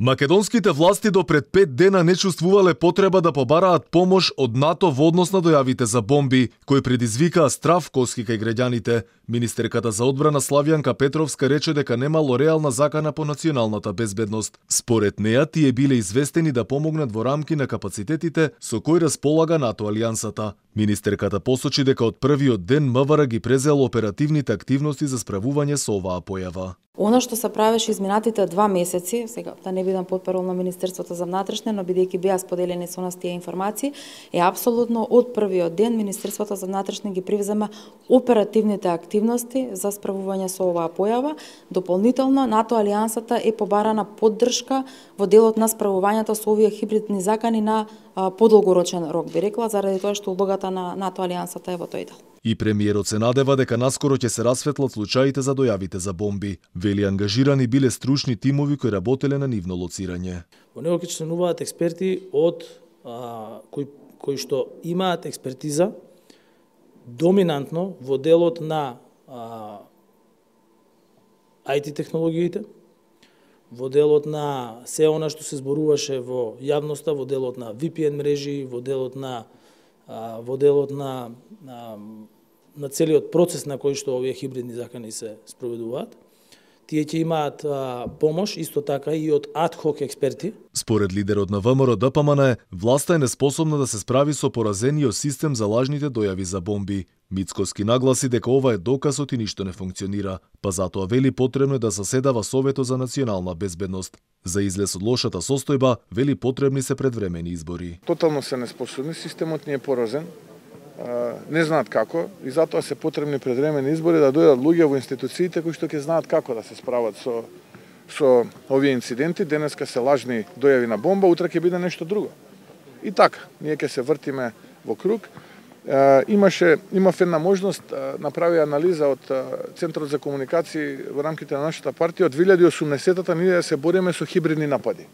Македонските власти до пред 5 дена не чувствувале потреба да побараат помош од НАТО во однос на дојавите за бомби, кои предизвикаа страв коски кај граѓаните. Министерката за одбрана Славјанка Петровска рече дека немало реална закана по националната безбедност. Според неа, тие биле известени да помогнат во рамки на капацитетите со кои располага НАТО алијансата. Министерката посочи дека од првиот ден МВР ги презел оперативните активности за справување со оваа појава. Она што се правеше изминатите 2 месеци, сега да не бидам потпарол на Министерството за внатрешни, но бидејќи беа споделени со нас тие информации, е апсолутно од првиот ден Министерството за внатрешни ги превзема оперативните активности за справување со оваа појава. Дополнително, НАТО алијансата е побарана поддршка во делот на справувањето со овие хибридни закани на подолгорочен рок, би рекла, заради тоа што улогата на НАТО алијансата е во тој дел. И премиерот се надева дека наскоро ќе се расветлат случаите за дојавите за бомби. Вели ангажирани биле стручни тимови кои работеле на нивно лоцирање. Во него ќе членуваат експерти од кои што имаат експертиза доминантно во делот на IT технологиите, во делот на се она што се зборуваше во јавноста, во делот на VPN мрежи, во делот на целиот процес на кој што овие хибридни закани се спроведуваат. Тие ќе имаат помош, исто така и од адхок експерти. Според лидерот на ВМРО ДПМН, власта е неспособна да се справи со поразениот систем за лажните дојави за бомби. Мицкоски нагласи дека ова е доказот и ништо не функционира, па затоа вели потребно е да заседава Советот за национална безбедност. За излез од лошата состојба, вели потребни се предвремени избори. Тотално се неспособни, системот ни е поразен, не знаат како и затоа се потребни предвремени избори да дојдат луѓе во институциите кои што ќе знаат како да се справат со овие инциденти. Денеска се лажни дојави на бомба, утре ќе биде нешто друго. И така, ние ќе се вртиме во круг. Имав една можност, направи анализа од Центарот за комуникации во рамките на нашата партија од 2080-та ние да се бориме со хибридни напади.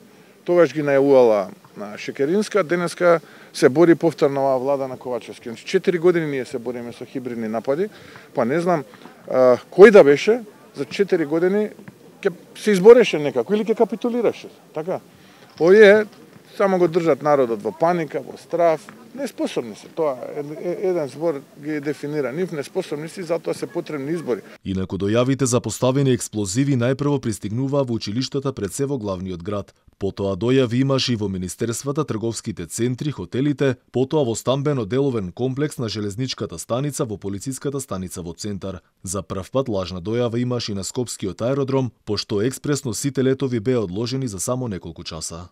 Тогаш ги најавувала на Шекеринска, денеска се бори повторно оваа влада на Ковачевски. 4 години ние се бориме со хибридни напади, па не знам кој да беше за 4 години ќе се избореше некако или ќе капитулираше. Така. Овие само го држат народот во паника, во страв. Неспособни се, тоа еден збор ги дефинира. Нив неспособни се, затоа се потребни избори. Инаку дојавите за поставени експлозиви најпрво пристигнуваа во училиштата пред се во главниот град. Потоа дојави имаше и во министерствата, трговските центри, хотелите, потоа во стамбено-деловен комплекс на железничката станица, во полициската станица во центар. За прв пат лажна дојава имаше и на Скопскиот аеродром, пошто експресно сите летови беа одложени за само неколку часа.